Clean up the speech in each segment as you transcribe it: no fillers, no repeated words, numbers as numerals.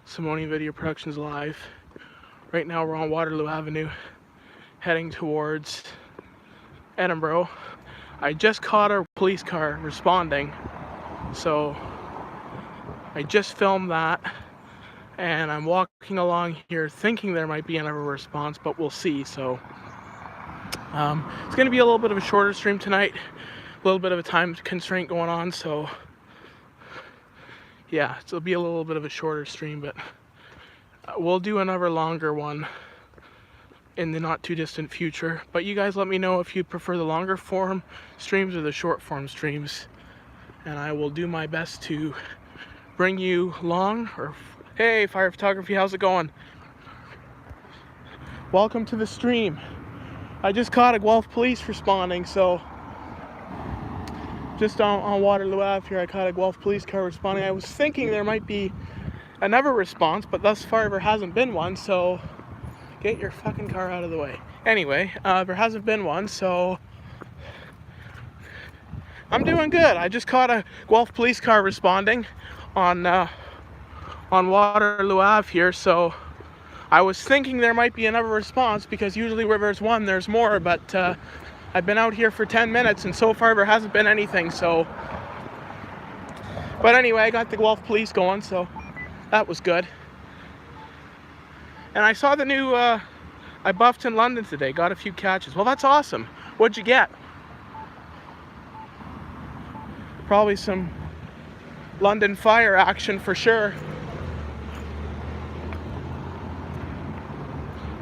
Simonian Video Productions live. Right now we're on Waterloo Avenue, heading towards Edinburgh. I just caught a police car responding, so I just filmed that, and I'm walking along here thinking there might be another response, but we'll see. So it's going to be a little bit of a shorter stream tonight, a little bit of a time constraint going on, so yeah, it'll be a little bit of a shorter stream, but we'll do another longer one in the not too distant future. But you guys let me know if you prefer the longer form streams or the short form streams, and I will do my best to bring you long. Or hey, fire photography, how's it going? Welcome to the stream. I just caught a Guelph police responding, so just on Waterloo Ave here, I caught a Guelph police car responding. I was thinking there might be another response, but thus far there hasn't been one, so get your fucking car out of the way. Anyway, there hasn't been one, so I'm doing good. I just caught a Guelph police car responding on Waterloo Ave here, so I was thinking there might be another response, because usually where there's one, there's more, but I've been out here for 10 minutes and so far there hasn't been anything, so. But anyway, I got the Guelph police going, so that was good. And I saw the new, I buffed in London today, got a few catches. Well, that's awesome. What'd you get? Probably some London fire action for sure.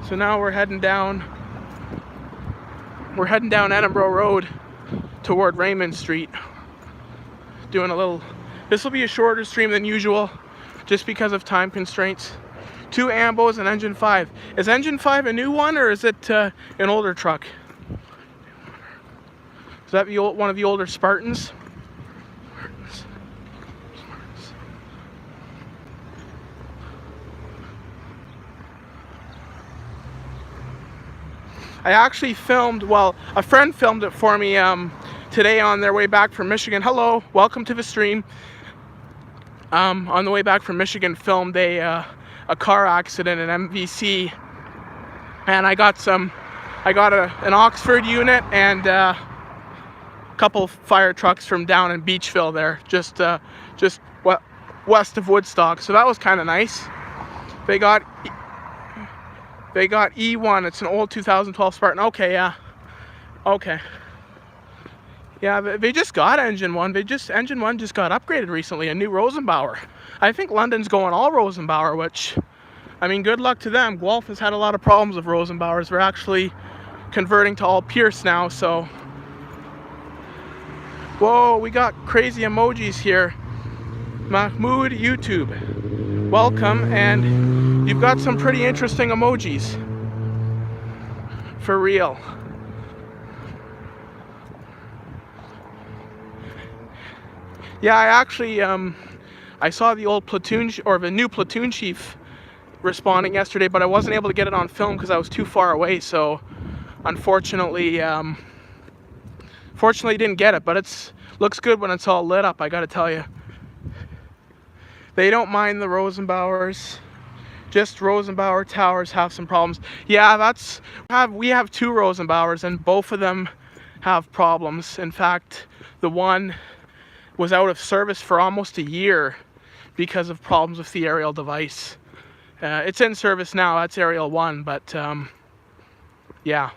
So now we're heading down Edinburgh Road toward Raymond Street. Doing a little, this will be a shorter stream than usual just because of time constraints. 2 Ambos and Engine 5. Is Engine 5 a new one, or is it an older truck? Is that the one of the older Spartans? I actually filmed, well, a friend filmed it for me today on their way back from Michigan. Hello, welcome to the stream. On the way back from Michigan, filmed a car accident at MVC, and I got an Oxford unit and a couple fire trucks from down in Beachville there, just west of Woodstock. So that was kind of nice. They got E1. It's an old 2012 Spartan. Okay, yeah. Okay. Yeah, they just got Engine 1. Engine 1 just got upgraded recently, a new Rosenbauer. I think London's going all Rosenbauer, which, I mean, good luck to them. Guelph has had a lot of problems with Rosenbauers. We're actually converting to all Pierce now, so. Whoa, we got crazy emojis here. Mahmoud YouTube, welcome, and you've got some pretty interesting emojis. For real. Yeah, I actually, I saw the old platoon, or the new platoon chief responding yesterday, but I wasn't able to get it on film because I was too far away, so unfortunately, fortunately didn't get it, but it looks good when it's all lit up, I gotta tell you. They don't mind the Rosenbauers. Just Rosenbauer towers have some problems. Yeah, we have 2 Rosenbauers and both of them have problems. In fact, the one was out of service for almost a year because of problems with the aerial device. It's in service now, that's Aerial 1, but yeah.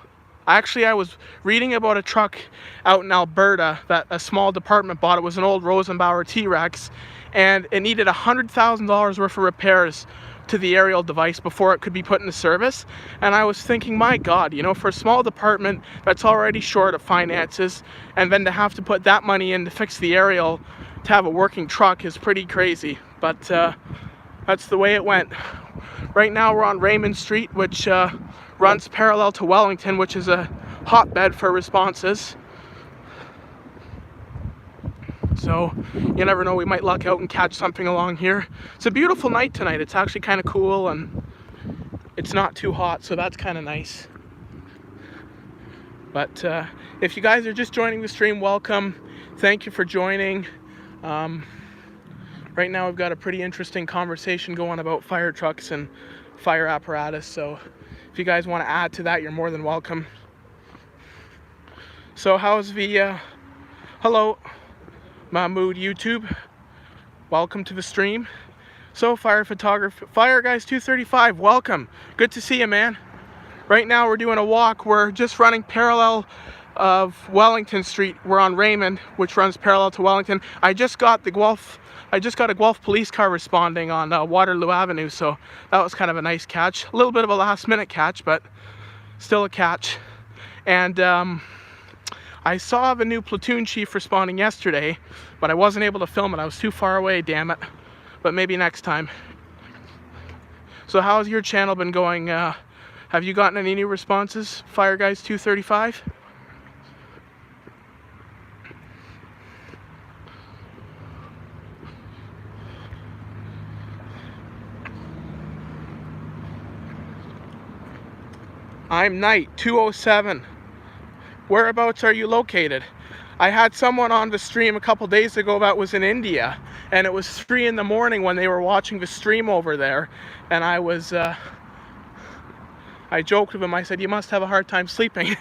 Actually, I was reading about a truck out in Alberta that a small department bought. It was an old Rosenbauer T-Rex, and it needed $100,000 worth of repairs to the aerial device before it could be put into service. And I was thinking, my God, you know, for a small department that's already short of finances, and then to have to put that money in to fix the aerial to have a working truck is pretty crazy. But that's the way it went. Right now we're on Raymond Street, which runs parallel to Wellington, which is a hotbed for responses. So you never know, we might luck out and catch something along here. It's a beautiful night tonight. It's actually kind of cool and it's not too hot, so that's kind of nice. But if you guys are just joining the stream, welcome. Thank you for joining. Right now we've got a pretty interesting conversation going about fire trucks and fire apparatus, so if you guys want to add to that, you're more than welcome. So how's the hello Mahmood YouTube, welcome to the stream. So fire photography, Fire Guys 235, welcome, good to see you, man. Right now we're doing a walk. We're just running parallel of Wellington Street. We're on Raymond, which runs parallel to Wellington. I just got a Guelph police car responding on Waterloo Avenue, so that was kind of a nice catch. A little bit of a last minute catch, but still a catch. And I saw the new platoon chief responding yesterday, but I wasn't able to film it. I was too far away, damn it. But maybe next time. So how's your channel been going? Have you gotten any new responses, Fire Guys 235? I'm Knight 207. Whereabouts are you located? I had someone on the stream a couple days ago that was in India, and it was 3 in the morning when they were watching the stream over there, and I joked with him. I said, you must have a hard time sleeping.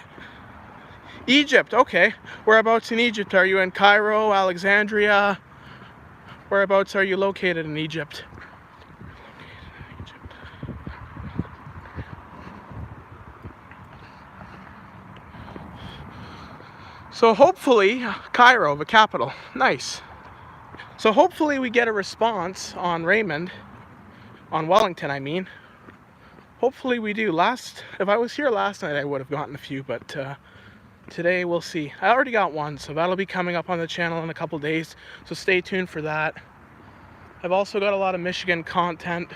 Egypt, okay. Whereabouts in Egypt? Are you in Cairo, Alexandria? Whereabouts are you located in Egypt? So hopefully, Cairo, the capital, nice. So hopefully we get a response on Raymond, on Wellington I mean. Hopefully we do. If I was here last night I would have gotten a few, but today we'll see. I already got one, so that'll be coming up on the channel in a couple days, so stay tuned for that. I've also got a lot of Michigan content.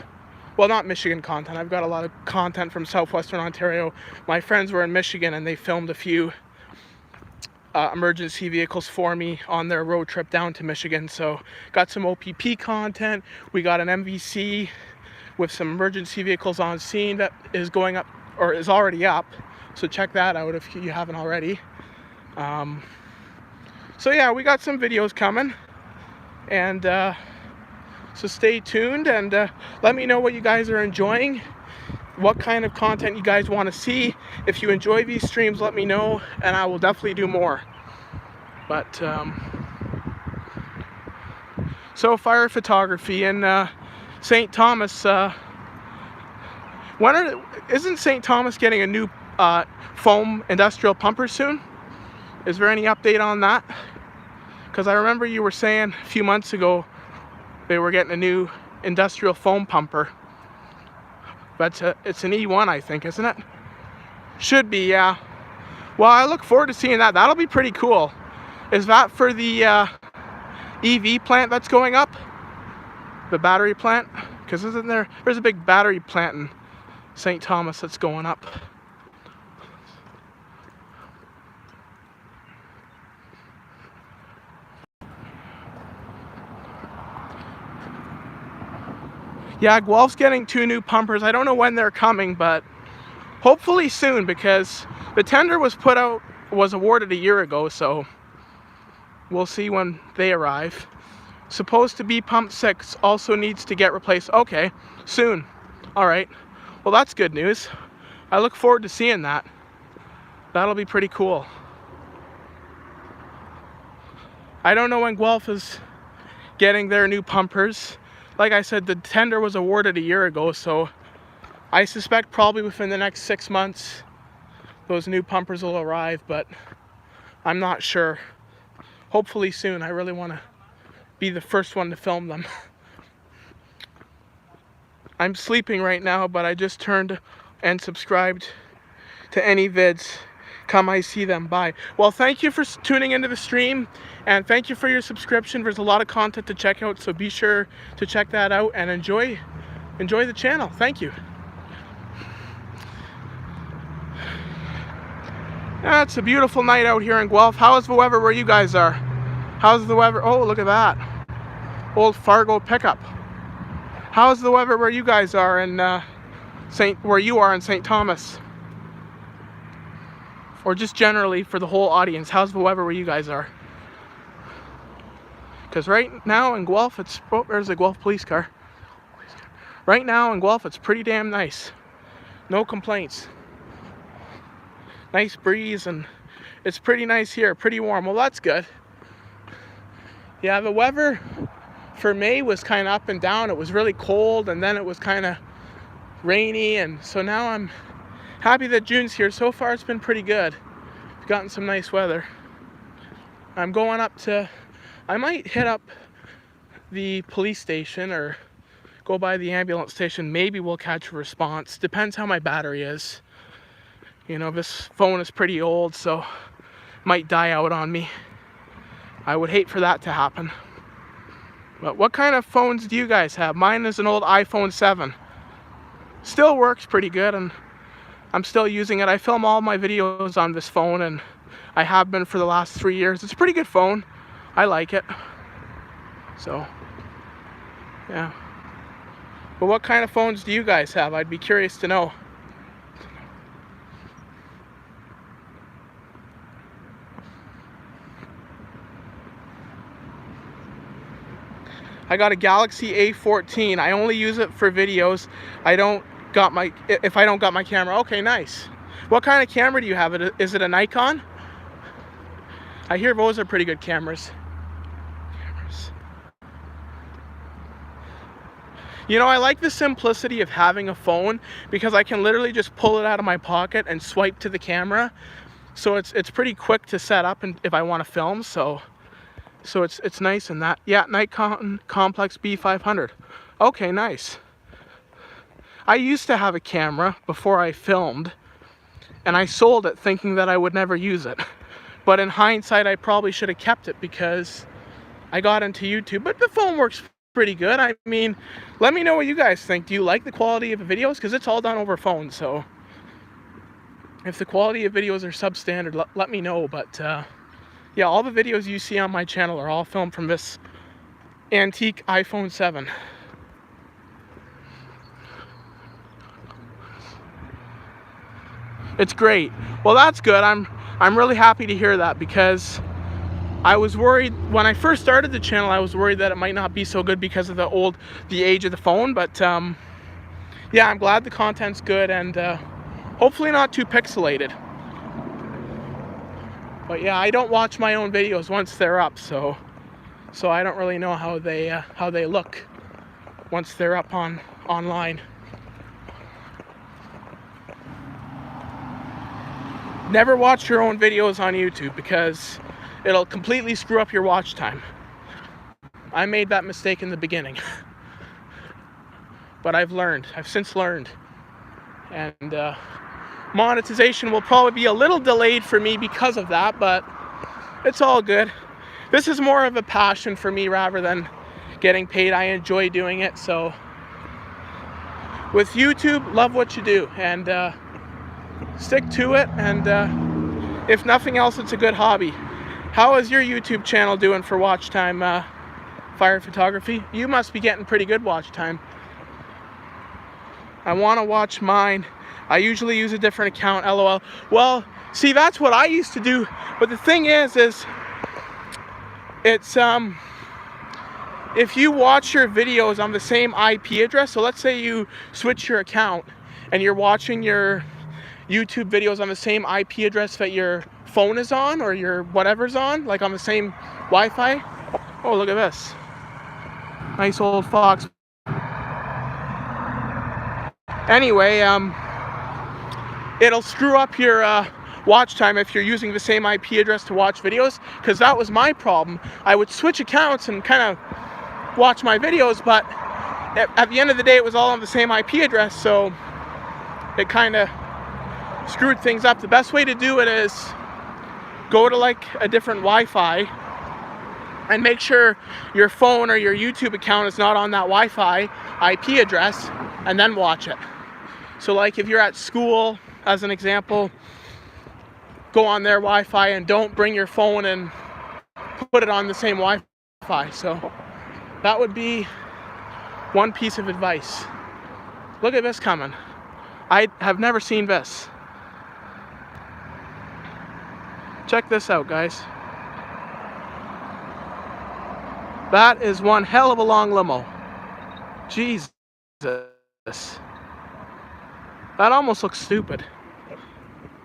Well, not Michigan content, I've got a lot of content from southwestern Ontario. My friends were in Michigan and they filmed a few emergency vehicles for me on their road trip down to Michigan, so got some OPP content. We got an MVC with some emergency vehicles on scene that is going up, or is already up, so check that out if you haven't already. So yeah, we got some videos coming, and so stay tuned, and let me know what you guys are enjoying, what kind of content you guys want to see. If you enjoy these streams, let me know, and I will definitely do more. But so fire photography in St. Thomas. Isn't St. Thomas getting a new foam industrial pumper soon? Is there any update on that? Because I remember you were saying a few months ago they were getting a new industrial foam pumper. But it's an E1, I think, isn't it? Should be, yeah. Well, I look forward to seeing that. That'll be pretty cool. Is that for the EV plant that's going up? The battery plant? Because there's a big battery plant in St. Thomas that's going up. Yeah, Guelph's getting 2 new pumpers. I don't know when they're coming, but hopefully soon, because the tender was awarded a year ago, so we'll see when they arrive. Supposed to be pump 6 also needs to get replaced. Okay, soon. All right. Well, that's good news. I look forward to seeing that. That'll be pretty cool. I don't know when Guelph is getting their new pumpers. Like I said, the tender was awarded a year ago, so I suspect probably within the next 6 months those new pumpers will arrive, but I'm not sure. Hopefully soon. I really want to be the first one to film them. I'm sleeping right now, but I just turned and subscribed to any vids. Come I see them. Bye. Well, thank you for tuning into the stream, and thank you for your subscription. There's a lot of content to check out, so be sure to check that out and enjoy the channel. Thank you. It's a beautiful night out here in Guelph. How is the weather where you guys are? How's the weather? Oh, look at that. Old Fargo pickup. How's the weather where you guys are in where you are in St. Thomas? Or just generally for the whole audience, how's the weather where you guys are? Because right now in Guelph, it's, oh, there's a Guelph police car. Right now in Guelph, it's pretty damn nice. No complaints. Nice breeze, and it's pretty nice here, pretty warm. Well, that's good. Yeah, the weather for May was kind of up and down. It was really cold, and then it was kind of rainy, and so now I'm happy that June's here. So far, it's been pretty good. We've gotten some nice weather. I'm going up to, I might hit up the police station or go by the ambulance station. Maybe we'll catch a response. Depends how my battery is. You know, this phone is pretty old, so it might die out on me. I would hate for that to happen. But what kind of phones do you guys have? Mine is an old iPhone 7. Still works pretty good, and I'm still using it. I film all my videos on this phone, and I have been for the last 3 years. It's a pretty good phone. I like it. So, yeah. But what kind of phones do you guys have? I'd be curious to know. I got a Galaxy A14. I only use it for videos. If I don't got my camera. Okay, nice. What kind of camera do you have? Is it a Nikon? I hear those are pretty good cameras. You know, I like the simplicity of having a phone because I can literally just pull it out of my pocket and swipe to the camera. So it's pretty quick to set up, and if I want to film, so it's nice in that. Yeah, Nikon Complex B500. Okay, nice. I used to have a camera before I filmed, and I sold it thinking that I would never use it. But in hindsight, I probably should have kept it because I got into YouTube. But the phone works pretty good. I mean, let me know what you guys think. Do you like the quality of the videos? Because it's all done over phone, so if the quality of videos are substandard, let me know. But yeah, all the videos you see on my channel are all filmed from this antique iPhone 7. It's great. Well, that's good. I'm really happy to hear that, because I was worried when I first started the channel. I was worried that it might not be so good because of the age of the phone. But yeah, I'm glad the content's good, and hopefully not too pixelated. But yeah, I don't watch my own videos once they're up, so I don't really know how they look once they're up online. Never watch your own videos on YouTube, because it'll completely screw up your watch time. I made that mistake in the beginning. But I've since learned. And monetization will probably be a little delayed for me because of that, but it's all good. This is more of a passion for me rather than getting paid. I enjoy doing it. So with YouTube, love what you do, and stick to it. And if nothing else, it's a good hobby. How is your YouTube channel doing for watch time, Fire Photography? You must be getting pretty good watch time. I want to watch mine. I usually use a different account, LOL. Well, see, that's what I used to do. But the thing is it's if you watch your videos on the same IP address, so let's say you switch your account and you're watching your YouTube videos on the same IP address that your phone is on, or your whatever's on, like on the same Wi-Fi. Oh, look at this. Nice old fox. Anyway, it'll screw up your watch time if you're using the same IP address to watch videos, because that was my problem. I would switch accounts and kind of watch my videos, but at the end of the day, it was all on the same IP address, so it kind of screwed things up. The best way to do it is go to like a different Wi-Fi and make sure your phone or your YouTube account is not on that Wi-Fi IP address, and then watch it. So like if you're at school, as an example, go on their Wi-Fi and don't bring your phone and put it on the same Wi-Fi. So that would be one piece of advice. Look at this coming. I have never seen this. Check this out, guys. That is one hell of a long limo. Jesus. That almost looks stupid.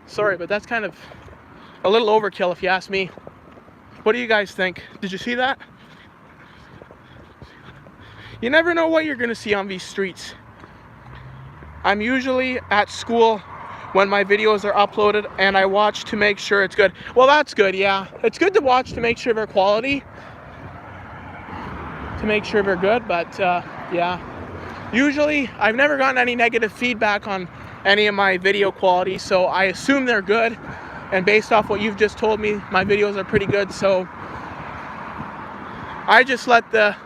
Sorry, but that's kind of a little overkill if you ask me. What do you guys think? Did you see that? You never know what you're gonna see on these streets. I'm usually at school when my videos are uploaded and I watch to make sure it's good. Well, that's good, yeah. It's good to watch to make sure they're quality, to make sure they're good, but yeah. Usually, I've never gotten any negative feedback on any of my video quality, so I assume they're good. And based off what you've just told me, my videos are pretty good, so I just let the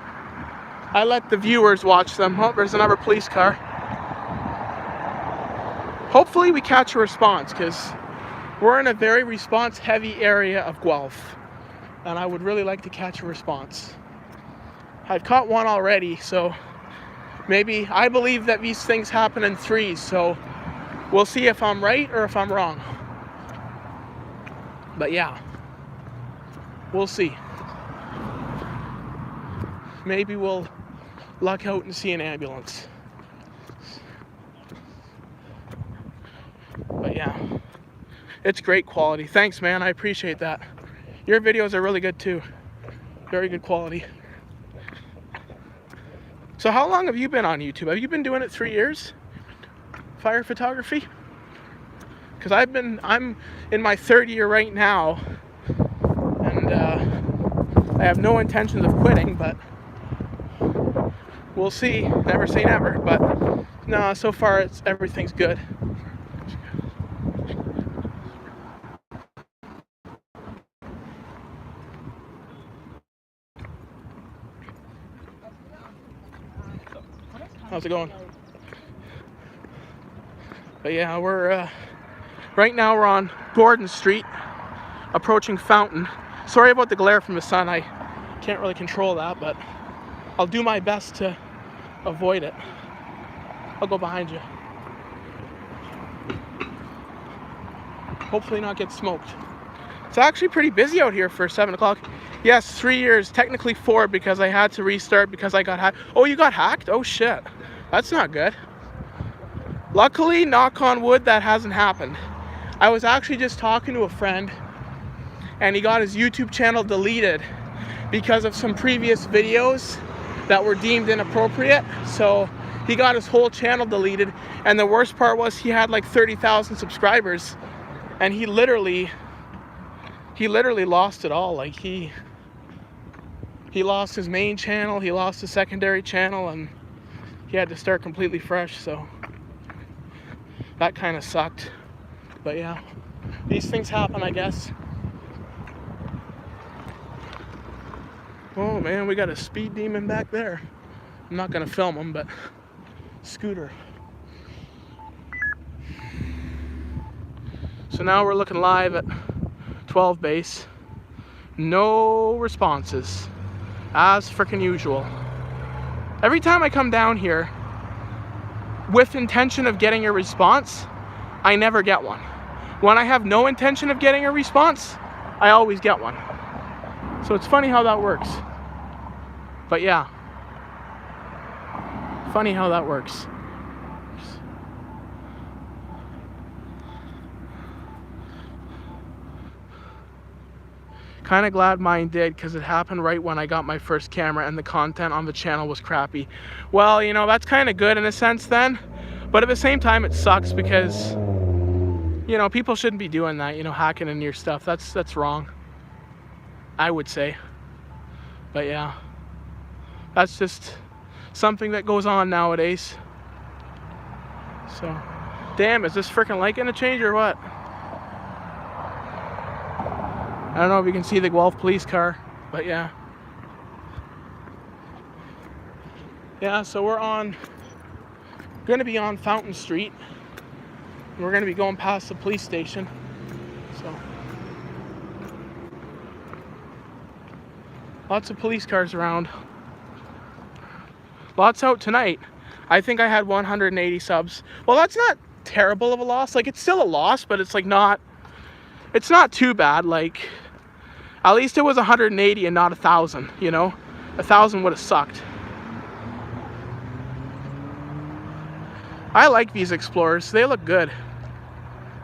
viewers watch them. Oh, there's another police car. Hopefully we catch a response, because we're in a very response-heavy area of Guelph, and I would really like to catch a response. I've caught one already, so maybe, I believe that these things happen in threes, so we'll see if I'm right or if I'm wrong. But yeah, we'll see. Maybe we'll luck out and see an ambulance. But yeah, it's great quality. Thanks, man, I appreciate that. Your videos are really good too. Very good quality. So how long have you been on YouTube? Have you been doing it 3 years? Fire photography? Because I'm in my 3rd year right now, and I have no intentions of quitting, but we'll see. Never say never, but no, so far everything's good. How's it going? But yeah, we're right now we're on Gordon Street, approaching Fountain. Sorry about the glare from the sun. I can't really control that, but I'll do my best to avoid it. I'll go behind you. Hopefully not get smoked. It's actually pretty busy out here for 7 o'clock. Yes, 3 years, technically 4 because I had to restart because I got hacked. Oh, you got hacked? Oh shit, that's not good. Luckily, knock on wood, that hasn't happened. I was actually just talking to a friend and he got his YouTube channel deleted because of some previous videos that were deemed inappropriate. So he got his whole channel deleted, and the worst part was he had like 30,000 subscribers, and he literally lost it all. Like he lost his main channel, he lost his secondary channel, and he had to start completely fresh. So that kind of sucked. But yeah, these things happen, I guess. Oh man, we got a speed demon back there. I'm not gonna film him, but scooter. So now we're looking live at 12 base. No responses, as freaking usual. Every time I come down here with intention of getting a response, I never get one. When I have no intention of getting a response, I always get one. So it's funny how that works. But yeah, funny how that works. Kind of glad mine did, because it happened right when I got my first camera and the content on the channel was crappy. Well, you know, that's kind of good in a sense then, but at the same time it sucks because, you know, people shouldn't be doing that, you know, hacking into your stuff. That's wrong, I would say. But yeah, that's just something that goes on nowadays. So, damn, is this freaking light gonna change or what? I don't know if you can see the Guelph police car, but yeah. Yeah, so we're gonna be on Fountain Street. We're gonna be going past the police station. So, lots of police cars around. Lots out tonight. I think I had 180 subs. Well, that's not terrible of a loss. Like, it's still a loss, but it's like it's not too bad. Like, at least it was 180 and not 1,000, you know? 1,000 would have sucked. I like these Explorers. They look good.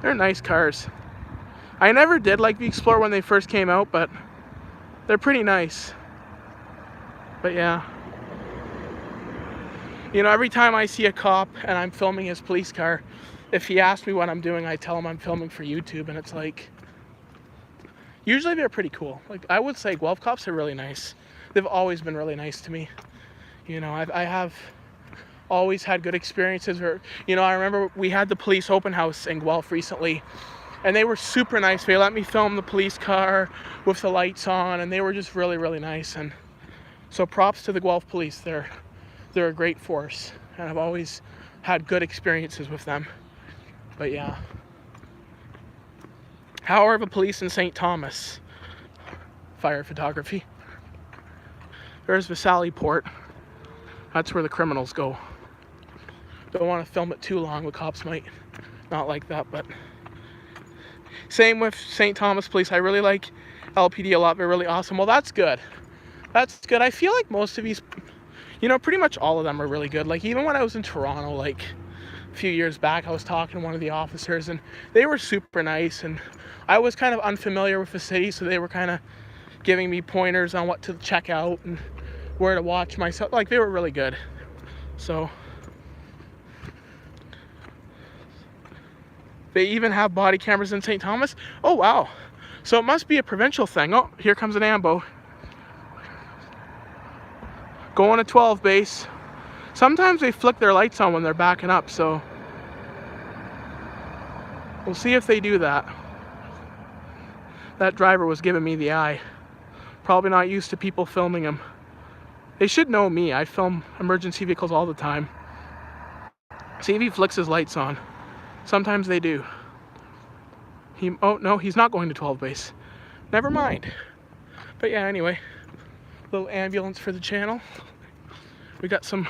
They're nice cars. I never did like the Explorer when they first came out, but they're pretty nice. But yeah. You know, every time I see a cop and I'm filming his police car, if he asks me what I'm doing, I tell him I'm filming for YouTube, and it's like, usually they're pretty cool. Like, I would say Guelph cops are really nice. They've always been really nice to me. You know, I have always had good experiences. Where, you know, I remember we had the police open house in Guelph recently, and they were super nice. They let me film the police car with the lights on, and they were just really, really nice. And so props to the Guelph police. They're a great force, and I've always had good experiences with them. But yeah. How are the police in St. Thomas? Fire photography. There's Vassali Port. That's where the criminals go. Don't want to film it too long. The cops might not like that, but same with St. Thomas Police. I really like LPD a lot. They're really awesome. Well, that's good. That's good. I feel like most of these, you know, pretty much all of them are really good. Like, even when I was in Toronto, like a few years back, I was talking to one of the officers, and they were super nice, and I was kind of unfamiliar with the city, so they were kind of giving me pointers on what to check out and where to watch myself. Like, they were really good. So they even have body cameras in St. Thomas. Oh wow, so it must be a provincial thing. Oh, here comes an ambo going to 12 base. Sometimes they flick their lights on when they're backing up, so we'll see if they do that. That driver was giving me the eye. Probably not used to people filming him. They should know me. I film emergency vehicles all the time. See if he flicks his lights on. Sometimes they do. Oh no, he's not going to 12 base. Never mind. But yeah, anyway, little ambulance for the channel. We got some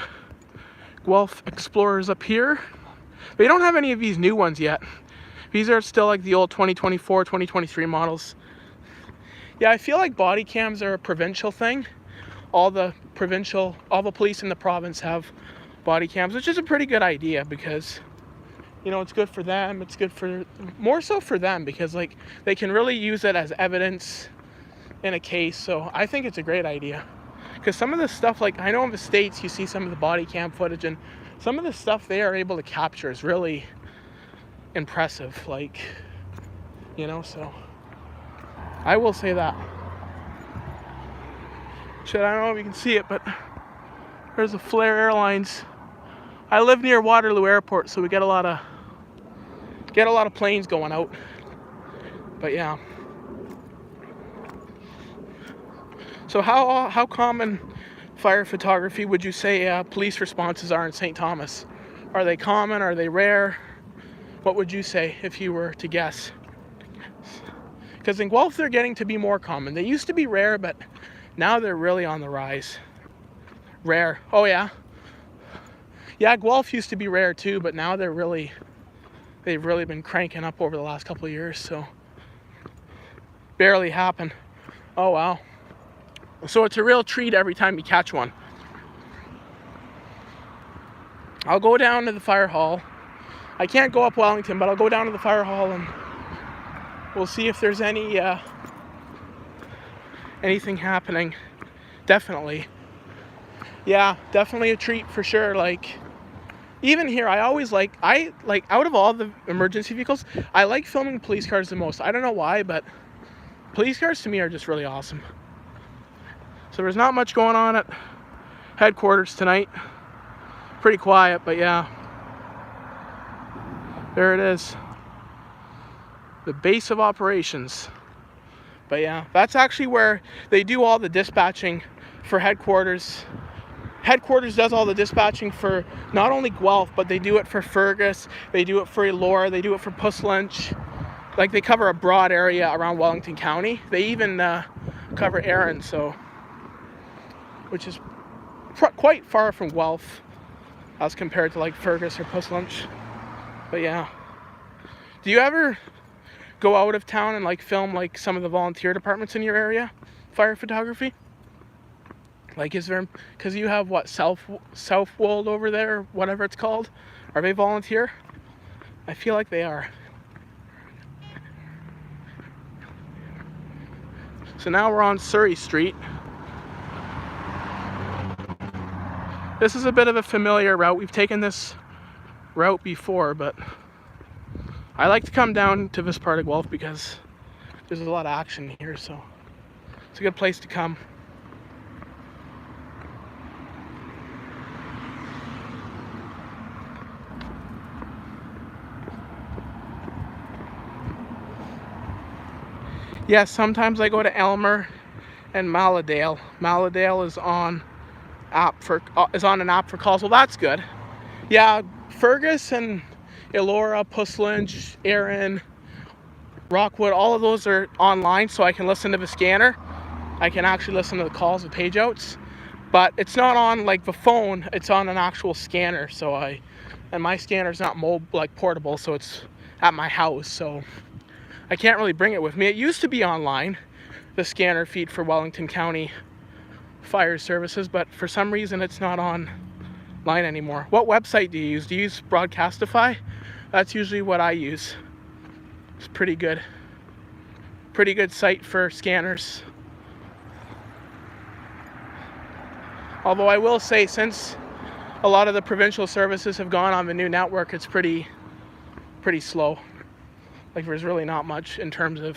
Guelph Explorers up here. They don't have any of these new ones yet. These are still like the old 2024, 2023 models. Yeah, I feel like body cams are a provincial thing. All the police in the province have body cams, which is a pretty good idea because, you know, it's good for them. It's good for, more so for them, because like they can really use it as evidence in a case. So I think it's a great idea, because some of the stuff, like I know in the States you see some of the body cam footage, and some of the stuff they are able to capture is really impressive, like, you know, so I will say that. Shit, I don't know if you can see it, but there's a Flair Airlines. I live near Waterloo Airport, so we get a lot of planes going out. But yeah. So how common fire photography would you say police responses are in St. Thomas? Are they common? Are they rare? What would you say if you were to guess? Because in Guelph they're getting to be more common. They used to be rare, but now they're really on the rise. Rare. Oh yeah. Yeah, Guelph used to be rare too, but now they've really been cranking up over the last couple of years, so barely happen. Oh wow. So it's a real treat every time you catch one. I'll go down to the fire hall. I can't go up Wellington, but I'll go down to the fire hall and we'll see if there's anything happening. Definitely. Yeah, definitely a treat for sure. Like, even here, I out of all the emergency vehicles, I like filming police cars the most. I don't know why, but police cars to me are just really awesome. So there's not much going on at headquarters tonight. Pretty quiet, but yeah. There it is. The base of operations. But yeah, that's actually where they do all the dispatching for headquarters. Headquarters does all the dispatching for not only Guelph, but they do it for Fergus, they do it for Elora, they do it for Puslinch. Like, they cover a broad area around Wellington County. They even cover Erin, so, which is quite far from Guelph as compared to like Fergus or Puslinch. But yeah. Do you ever go out of town and like film like some of the volunteer departments in your area? Fire photography? Like, is there, because you have what, Southwold over there, whatever it's called? Are they volunteer? I feel like they are. So now we're on Surrey Street. This is a bit of a familiar route. We've taken this route before, but I like to come down to this part of Guelph because there's a lot of action here, so it's a good place to come. Yes, sometimes I go to Elmer and Maladale. Maladale is on an app for calls. Well, that's good. Yeah, Fergus and Elora, Puslinch, Erin, Rockwood, all of those are online, so I can listen to the scanner. I can actually listen to the calls with page outs, but it's not on like the phone. It's on an actual scanner. And my scanner's not portable, so it's at my house. So I can't really bring it with me. It used to be online, the scanner feed for Wellington County Fire Services, but for some reason it's not online anymore. What website do you use? Do you use Broadcastify? That's usually what I use. It's pretty good. Pretty good site for scanners. Although I will say, since a lot of the provincial services have gone on the new network, it's pretty slow. Like, there's really not much in terms of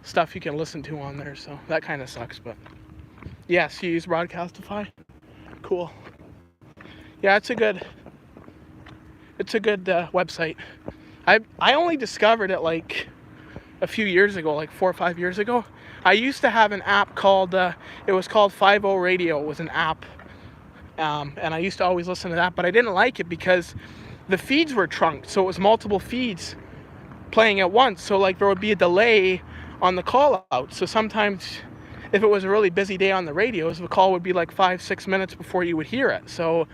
stuff you can listen to on there, so that kind of sucks. But yes, you use Broadcastify? Cool. Yeah, it's a good website. I only discovered it like a few years ago, like 4 or 5 years ago. I used to have an app called, it was called 50 Radio. It was an app, and I used to always listen to that, but I didn't like it because the feeds were trunked, so it was multiple feeds playing at once, so like there would be a delay on the call out. So sometimes if it was a really busy day on the radios, the call would be like 5-6 minutes before you would hear it. So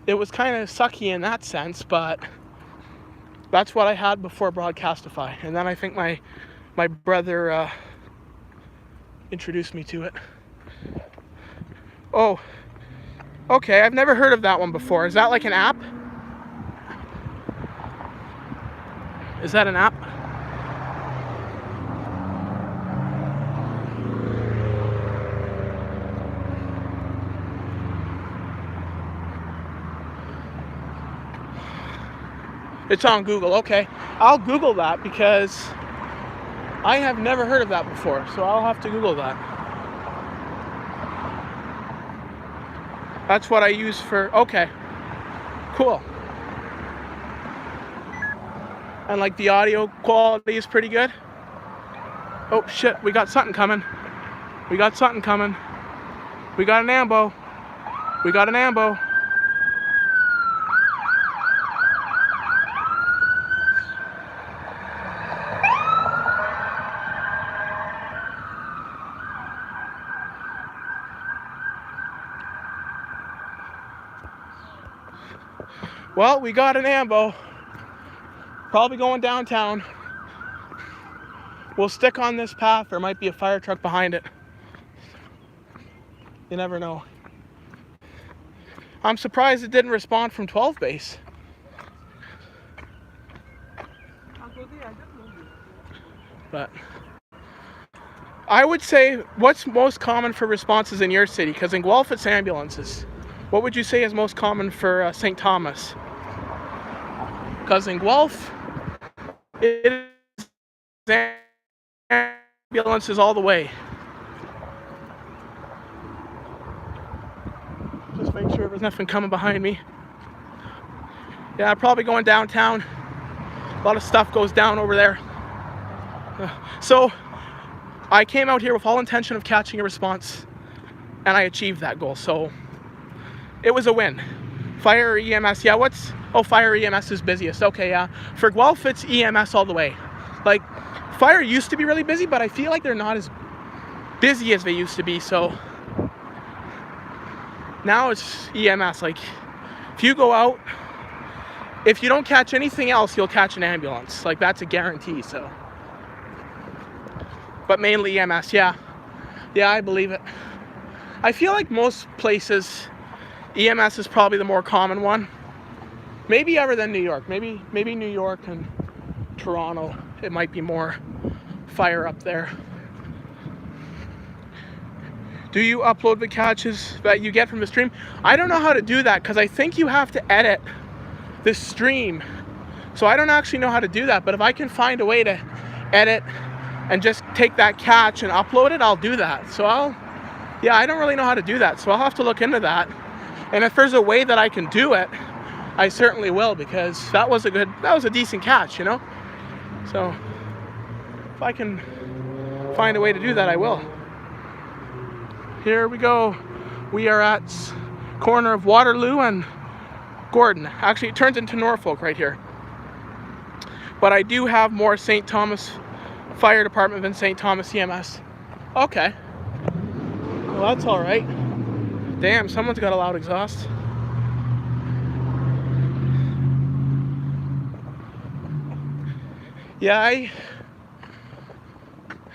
it was kind of sucky in that sense, but that's what I had before Broadcastify. And then I think my brother introduced me to it. Oh, okay, I've never heard of that one before. Is that like an app? Is that an app? It's on Google. Okay, I'll Google that because I have never heard of that before, so I'll have to Google that. That's what I use for, okay, cool. And like the audio quality is pretty good. Oh shit, we got something coming. We got something coming. We got an ambo. We got an ambo. Well, we got an ambo. Probably going downtown. We'll stick on this path. There might be a fire truck behind it. You never know. I'm surprised it didn't respond from 12 base. But I would say, what's most common for responses in your city? Because in Guelph it's ambulances. What would you say is most common for St. Thomas? Because in Guelph, it is ambulances all the way. Just make sure there's nothing coming behind me. Yeah, I'm probably going downtown. A lot of stuff goes down over there. So I came out here with all intention of catching a response, and I achieved that goal. So it was a win. Fire EMS, yeah, fire EMS is busiest. Okay, yeah. For Guelph, it's EMS all the way. Like, fire used to be really busy, but I feel like they're not as busy as they used to be. So now it's EMS. Like, if you go out, if you don't catch anything else, you'll catch an ambulance. Like, that's a guarantee, so. But mainly EMS, yeah. Yeah, I believe it. I feel like most places, EMS is probably the more common one. Maybe other than New York. Maybe New York and Toronto, it might be more fire up there. Do you upload the catches that you get from the stream? I don't know how to do that because I think you have to edit the stream. So I don't actually know how to do that, but if I can find a way to edit and just take that catch and upload it, I'll do that. So I don't really know how to do that, so I'll have to look into that. And if there's a way that I can do it, I certainly will, because that was a decent catch, you know? So if I can find a way to do that, I will. Here we go. We are at corner of Waterloo and Gordon. Actually, it turns into Norfolk right here. But I do have more St. Thomas Fire Department than St. Thomas EMS. Okay. Well, that's all right. Damn, someone's got a loud exhaust. Yeah,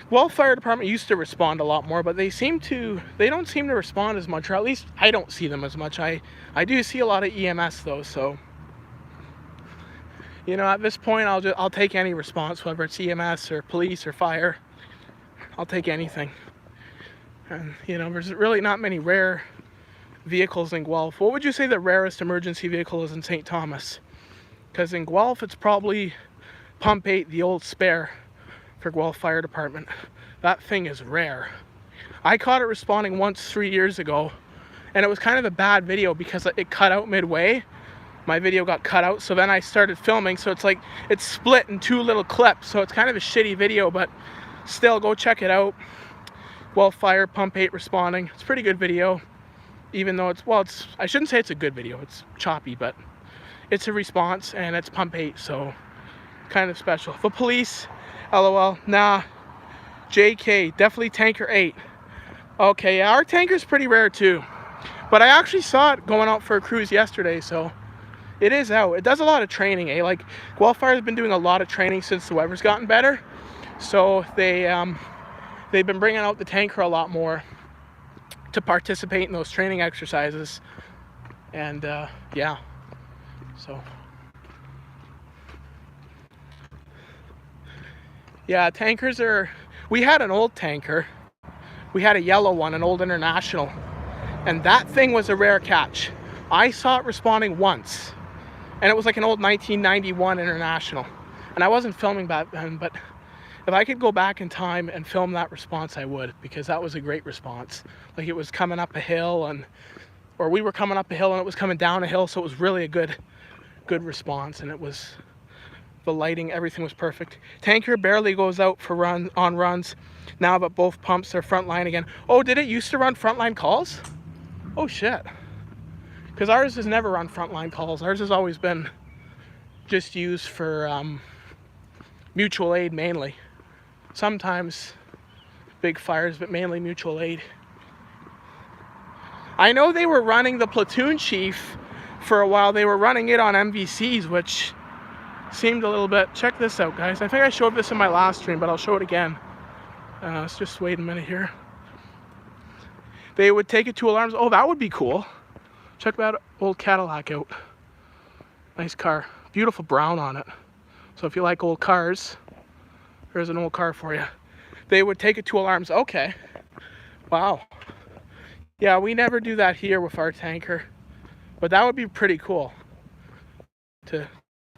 Guelph Fire Department used to respond a lot more, but they don't seem to respond as much, or at least I don't see them as much. I do see a lot of EMS though, so you know, at this point I'll take any response, whether it's EMS or police or fire. I'll take anything. And you know, there's really not many rare vehicles in Guelph. What would you say the rarest emergency vehicle is in St. Thomas? Because in Guelph it's probably Pump 8, the old spare for Guelph Fire Department. That thing is rare. I caught it responding once 3 years ago, and it was kind of a bad video because it cut out midway. My video got cut out, so then I started filming, so it's like it's split in 2 little clips, so it's kind of a shitty video, but still, go check it out. Guelph Fire, Pump 8 responding. It's a pretty good video, even though I shouldn't say it's a good video, it's choppy, but it's a response, and it's Pump 8, so kind of special. The police, LOL, nah. JK, definitely Tanker 8. Okay, yeah, our tanker's pretty rare too. But I actually saw it going out for a cruise yesterday, so it is out. It does a lot of training, eh? Like, Guelph Fire has been doing a lot of training since the weather's gotten better. So they've been bringing out the tanker a lot more to participate in those training exercises. And yeah, so. Yeah, tankers are, we had an old tanker. We had a yellow one, an old International. And that thing was a rare catch. I saw it responding once. And it was like an old 1991 International. And I wasn't filming back then, but if I could go back in time and film that response, I would. Because that was a great response. Like, it was coming up a hill, or we were coming up a hill and it was coming down a hill. So it was really a good response. And it was, the lighting, everything was perfect. Tanker barely goes out for runs now, but both pumps are frontline again. Oh, did it used to run frontline calls? Oh shit. Because ours has never run frontline calls. Ours has always been just used for mutual aid mainly. Sometimes big fires, but mainly mutual aid. I know they were running the platoon chief for a while. They were running it on MVCs, which seemed a little bit. Check this out, guys. I think I showed this in my last stream, but I'll show it again. Let's just wait a minute here. They would take it to alarms. Oh, that would be cool. Check that old Cadillac out. Nice car. Beautiful brown on it. So if you like old cars, there's an old car for you. They would take it to alarms. Okay. Wow. Yeah, we never do that here with our tanker. But that would be pretty cool to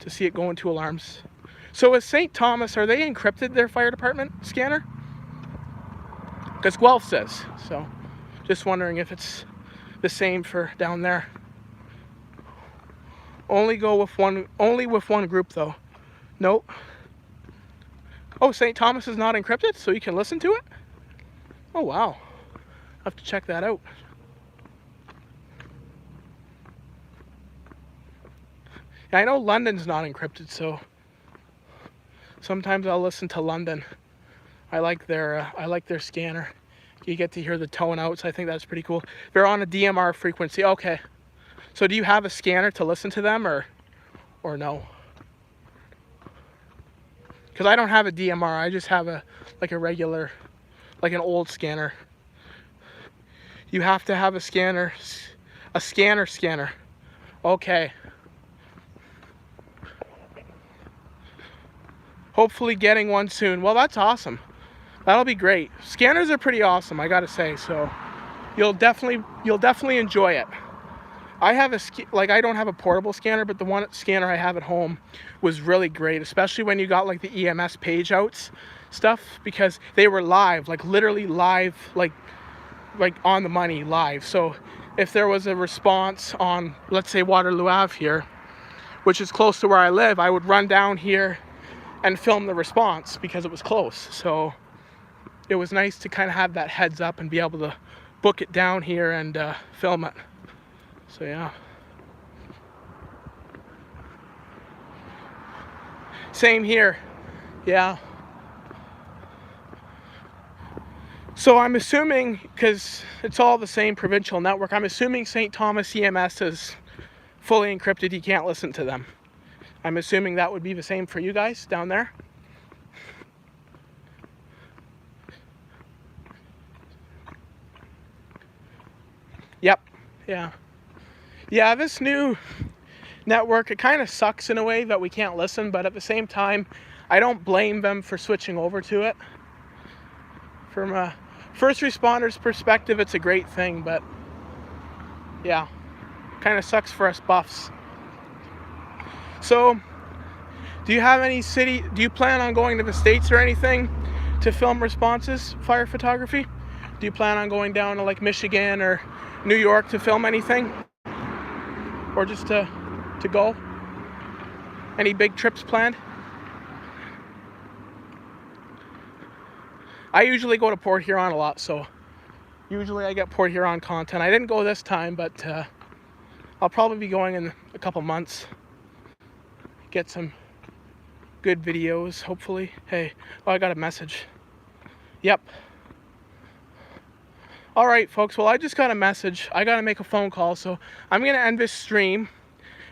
see it going to alarms. So is St. Thomas, are they encrypted, their fire department scanner? Because Guelph says. So just wondering if it's the same for down there. Only with one group though. Nope. Oh, St. Thomas is not encrypted, so you can listen to it? Oh wow. I'll have to check that out. I know London's not encrypted, so sometimes I'll listen to London. I like their scanner. You get to hear the tone outs. I think that's pretty cool. They're on a DMR frequency. Okay. So do you have a scanner to listen to them, or no? Because I don't have a DMR. I just have a regular, like an old scanner. You have to have a scanner scanner. Okay. Hopefully getting one soon. Well, that's awesome. That'll be great. Scanners are pretty awesome, I gotta say. So you'll definitely enjoy it. I have I don't have a portable scanner, but the one scanner I have at home was really great, especially when you got like the EMS page outs stuff, because they were live, like literally live, like on the money live. So if there was a response on, let's say, Waterloo Ave here, which is close to where I live, I would run down here and film the response because it was close. So it was nice to kind of have that heads up and be able to book it down here and film it. So yeah. Same here. Yeah. So I'm assuming, because it's all the same provincial network, I'm assuming St. Thomas EMS is fully encrypted. You can't listen to them. I'm assuming that would be the same for you guys down there. Yep. Yeah. Yeah, this new network, it kind of sucks in a way that we can't listen, but at the same time, I don't blame them for switching over to it. From a first responder's perspective, it's a great thing, but yeah, kind of sucks for us buffs. So, do you plan on going to the States or anything to film responses, fire photography? Do you plan on going down to like Michigan or New York to film anything? Or just to go? Any big trips planned? I usually go to Port Huron a lot, so usually I get Port Huron content. I didn't go this time, but I'll probably be going in a couple months. Get some good videos, hopefully. Hey, oh, I got a message. Yep. All right, folks. Well, I just got a message. I got to make a phone call, so I'm going to end this stream.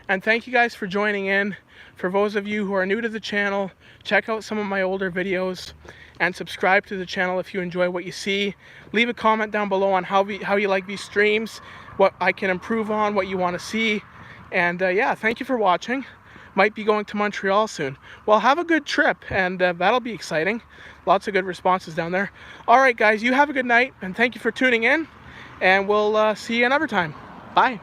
And thank you guys for joining in. For those of you who are new to the channel, check out some of my older videos and subscribe to the channel if you enjoy what you see. Leave a comment down below on how you like these streams, what I can improve on, what you want to see. And yeah, thank you for watching. Might be going to Montreal soon. Well, have a good trip, and that'll be exciting. Lots of good responses down there. All right, guys, you have a good night, and thank you for tuning in, and we'll see you another time. Bye.